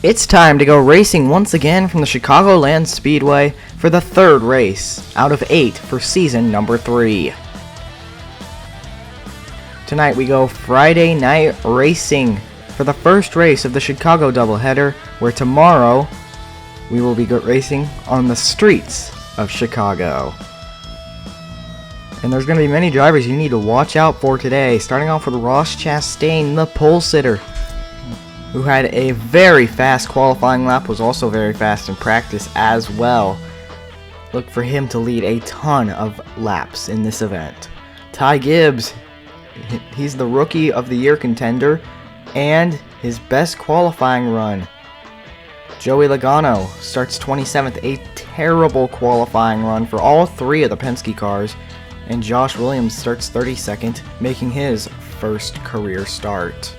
It's time to go racing once again from the Chicagoland Speedway for the third race out of 8 for season number 3. Tonight we go Friday night racing for the first race of the Chicago doubleheader, where tomorrow we will be racing on the streets of Chicago. And there's going to be many drivers you need to watch out for today, starting off with Ross Chastain, the pole sitter, who had a very fast qualifying lap, was also very fast in practice as well. Look for him to lead a ton of laps in this event. Ty Gibbs, he's the Rookie of the Year contender and his best qualifying run. Joey Logano starts 27th, a terrible qualifying run for all three of the Penske cars, and Josh Williams starts 32nd, making his first career start.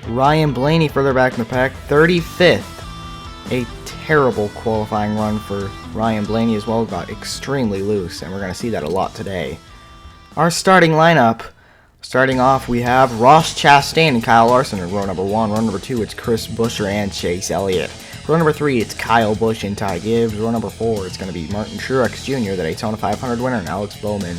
Ryan Blaney further back in the pack, 35th. A terrible qualifying run for Ryan Blaney as well, got extremely loose, and we're going to see that a lot today. Our starting lineup, starting off we have Ross Chastain and Kyle Larson in row number 1. Row number 2 it's Chris Buescher and Chase Elliott. Row number 3 it's Kyle Busch and Ty Gibbs. Row number 4 it's going to be Martin Truex Jr., the Daytona 500 winner, and Alex Bowman.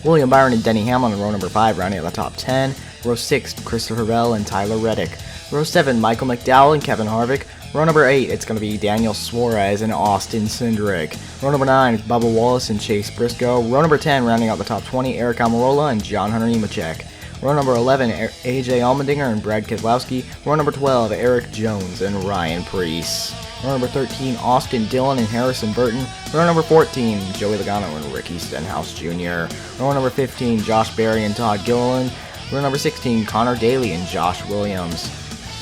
William Byron and Denny Hamlin in row number 5, rounding out the top 10. Row 6, Christopher Bell and Tyler Reddick. Row 7, Michael McDowell and Kevin Harvick. Row number 8, it's going to be Daniel Suarez and Austin Cindric. Row number 9, it's Bubba Wallace and Chase Briscoe. Row number 10, rounding out the top 20, Eric Almirola and John Hunter Nemechek. Row number 11, AJ Allmendinger and Brad Keselowski. Row number 12, Eric Jones and Ryan Preece. Row number 13, Austin Dillon and Harrison Burton. Row number 14, Joey Logano and Ricky Stenhouse Jr. Row number 15, Josh Berry and Todd Gilliland. Row number 16, Connor Daly and Josh Williams.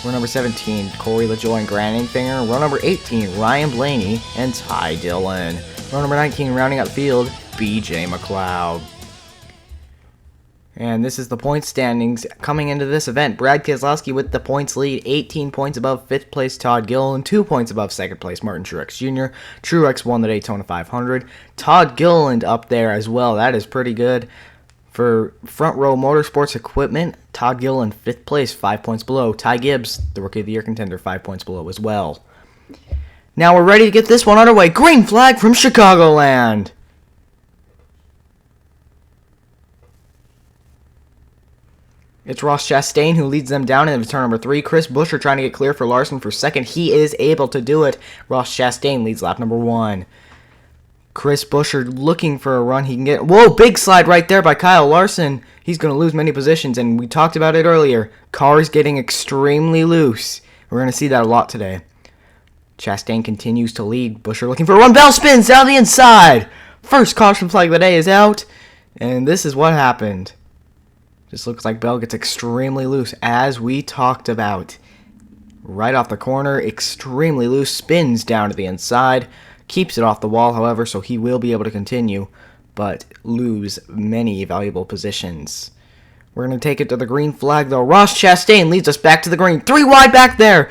Row number 17, Corey LaJoie and Grant Enfinger. Row number 18, Ryan Blaney and Ty Dillon. Row number 19, rounding out the field, BJ McLeod. And this is the point standings coming into this event. Brad Keselowski with the points lead, 18 points above 5th place Todd Gilliland, 2 points above 2nd place Martin Truex Jr. Truex won the Daytona 500. Todd Gilliland up there as well. That is pretty good. For Front Row Motorsports Equipment, Todd Gilliland 5th place, 5 points below. Ty Gibbs, the Rookie of the Year contender, 5 points below as well. Now we're ready to get this one underway. Green flag from Chicagoland. It's Ross Chastain who leads them down into turn number 3. Chris Buescher trying to get clear for Larson for second. He is able to do it. Ross Chastain leads lap number 1. Chris Buescher looking for a run he can get. Whoa, big slide right there by Kyle Larson. He's going to lose many positions, and we talked about it earlier. Cars getting extremely loose. We're going to see that a lot today. Chastain continues to lead. Buescher looking for a run. Bell spins down the inside. First caution flag of the day is out, and this is what happened. Just looks like Bell gets extremely loose, as we talked about. Right off the corner, extremely loose, spins down to the inside. Keeps it off the wall, however, so he will be able to continue, but lose many valuable positions. We're going to take it to the green flag, though. Ross Chastain leads us back to the green. 3 wide back there.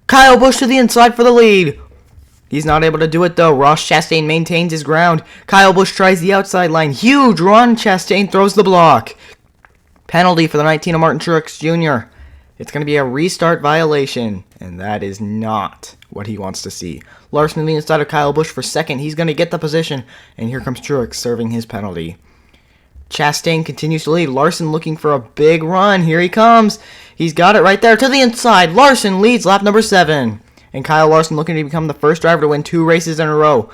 Kyle Busch to the inside for the lead. He's not able to do it, though. Ross Chastain maintains his ground. Kyle Busch tries the outside line. Huge run. Chastain throws the block. Penalty for the 19 of Martin Truex Jr. It's going to be a restart violation, and that is not what he wants to see. Larson to the inside of Kyle Busch for second. He's going to get the position, and here comes Truex serving his penalty. Chastain continues to lead. Larson looking for a big run. Here he comes. He's got it right there to the inside. Larson leads lap number 7. And Kyle Larson looking to become the first driver to win 2 races in a row.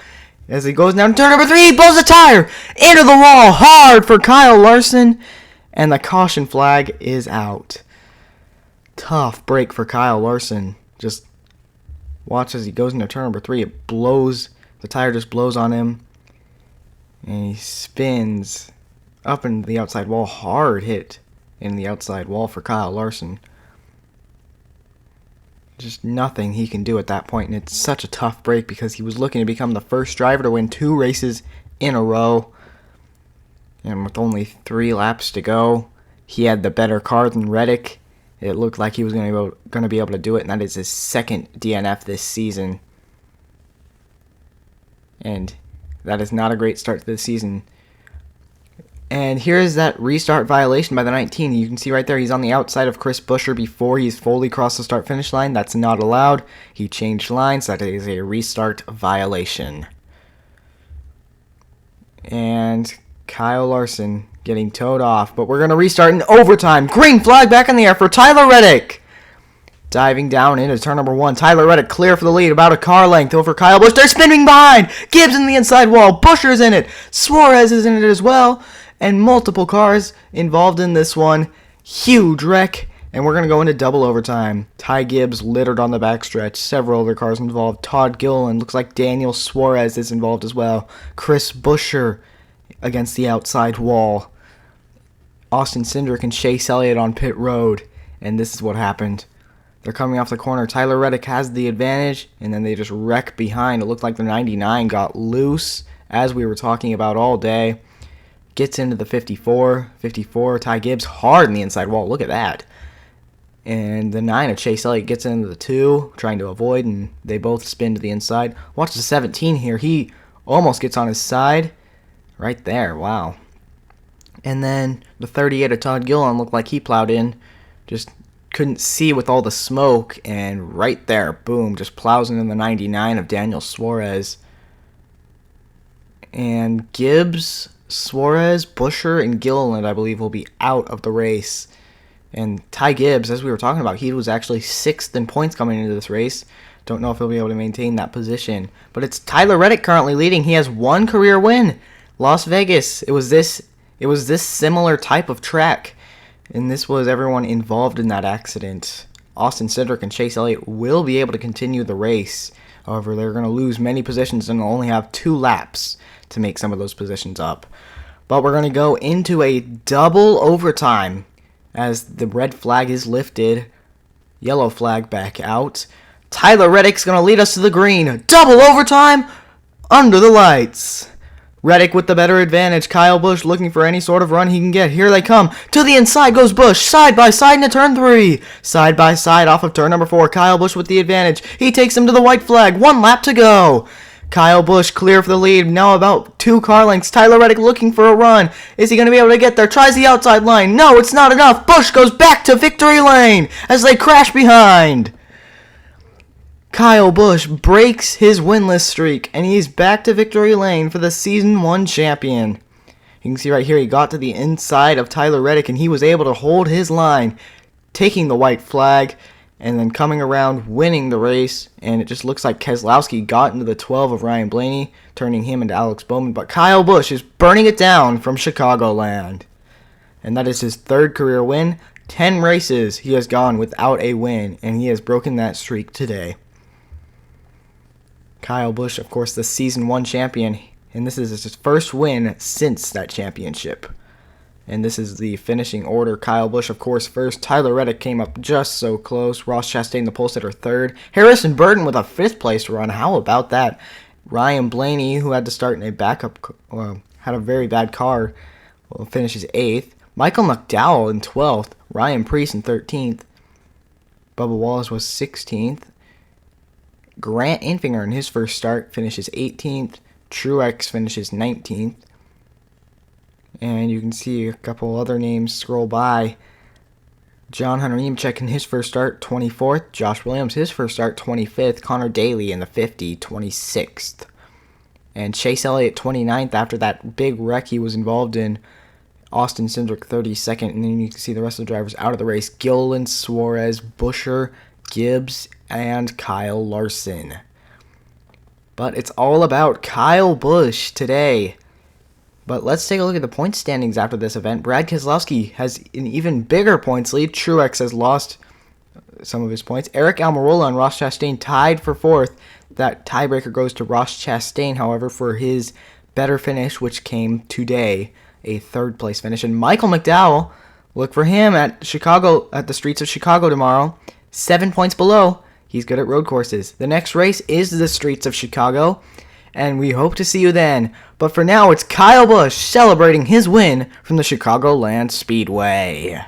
As he goes down to turn number 3, he blows the tire into the wall hard for Kyle Larson. And the caution flag is out. Tough break for Kyle Larson. Just watch as he goes into turn number 3. It blows. The tire just blows on him. And he spins up into the outside wall. Hard hit in the outside wall for Kyle Larson. Just nothing he can do at that point. And it's such a tough break because he was looking to become the first driver to win 2 races in a row. And with only 3 laps to go, he had the better car than Reddick. It looked like he was going to be able to do it, and that is his second DNF this season. And that is not a great start to the season. And here's that restart violation by the 19. You can see right there he's on the outside of Chris Buescher before he's fully crossed the start-finish line. That's not allowed. He changed lines. That is a restart violation. And Kyle Larson getting towed off. But we're going to restart in overtime. Green flag back in the air for Tyler Reddick. Diving down into turn number 1. Tyler Reddick clear for the lead. About a car length over Kyle Busch. They're spinning behind. Gibbs in the inside wall. Buescher's in it. Suarez is in it as well. And multiple cars involved in this one. Huge wreck. And we're going to go into double overtime. Ty Gibbs littered on the backstretch. Several other cars involved. Todd Gilliland. Looks like Daniel Suarez is involved as well. Chris Buescher against the outside wall. Austin Cindric and Chase Elliott on pit road. And this is what happened. They're coming off the corner. Tyler Reddick has the advantage. And then they just wreck behind. It looked like the 99 got loose, as we were talking about all day. Gets into the 54. Ty Gibbs hard in the inside wall. Look at that. And the 9 of Chase Elliott gets into the 2, trying to avoid, and they both spin to the inside. Watch the 17 here. He almost gets on his side. Right there. Wow. And then the 38 of Todd Gilliland looked like he plowed in. Just couldn't see with all the smoke. And right there, boom, just plows into the 99 of Daniel Suarez. And Gibbs, Suarez, Buescher, and Gilliland, I believe, will be out of the race. And Ty Gibbs, as we were talking about, he was actually 6th in points coming into this race. Don't know if he'll be able to maintain that position. But it's Tyler Reddick currently leading. He has 1 career win. Las Vegas. It was this similar type of track. And this was everyone involved in that accident. Austin Cindric and Chase Elliott will be able to continue the race. However, they're going to lose many positions and they'll only have 2 laps to make some of those positions up. But we're going to go into a double overtime as the red flag is lifted. Yellow flag back out. Tyler Reddick's going to lead us to the green. Double overtime under the lights. Reddick with the better advantage. Kyle Busch looking for any sort of run he can get. Here they come. To the inside goes Busch. Side by side into turn 3. Side by side off of turn number 4. Kyle Busch with the advantage. He takes him to the white flag. 1 lap to go. Kyle Busch clear for the lead. Now about 2 car lengths. Tyler Reddick looking for a run. Is he going to be able to get there? Tries the outside line. No, it's not enough. Busch goes back to victory lane as they crash behind. Kyle Busch breaks his winless streak, and he's back to victory lane for the Season 1 champion. You can see right here he got to the inside of Tyler Reddick, and he was able to hold his line, taking the white flag, and then coming around, winning the race. And it just looks like Keselowski got into the 12 of Ryan Blaney, turning him into Alex Bowman. But Kyle Busch is burning it down from Chicagoland. And that is his 3rd career win. 10 races he has gone without a win, and he has broken that streak today. Kyle Busch, of course, the Season 1 champion, and this is his first win since that championship. And this is the finishing order. Kyle Busch, of course, first. Tyler Reddick came up just so close. Ross Chastain, the pole sitter, 3rd. Harrison Burton with a 5th place run. How about that? Ryan Blaney, who had to start in a backup, had a very bad car, finishes 8th. Michael McDowell in 12th. Ryan Preece in 13th. Bubba Wallace was 16th. Grant Enfinger in his first start finishes 18th. Truex finishes 19th. And you can see a couple other names scroll by. John Hunter Nemechek in his first start, 24th. Josh Williams, his first start, 25th. Connor Daly in the 50, 26th. And Chase Elliott, 29th after that big wreck he was involved in. Austin Cindric, 32nd. And then you can see the rest of the drivers out of the race. Gilliland, Suarez, Buescher, Gibbs, and Kyle Larson. But it's all about Kyle Busch today. But let's take a look at the point standings after this event. Brad Keselowski has an even bigger points lead. Truex has lost some of his points. Eric Almirola and Ross Chastain tied for 4th. That tiebreaker goes to Ross Chastain, however, for his better finish, which came today, a 3rd place finish. And Michael McDowell, look for him at the streets of Chicago tomorrow. 7 points below. He's good at road courses. The next race is the streets of Chicago, and we hope to see you then. But for now, it's Kyle Busch celebrating his win from the Chicagoland Speedway.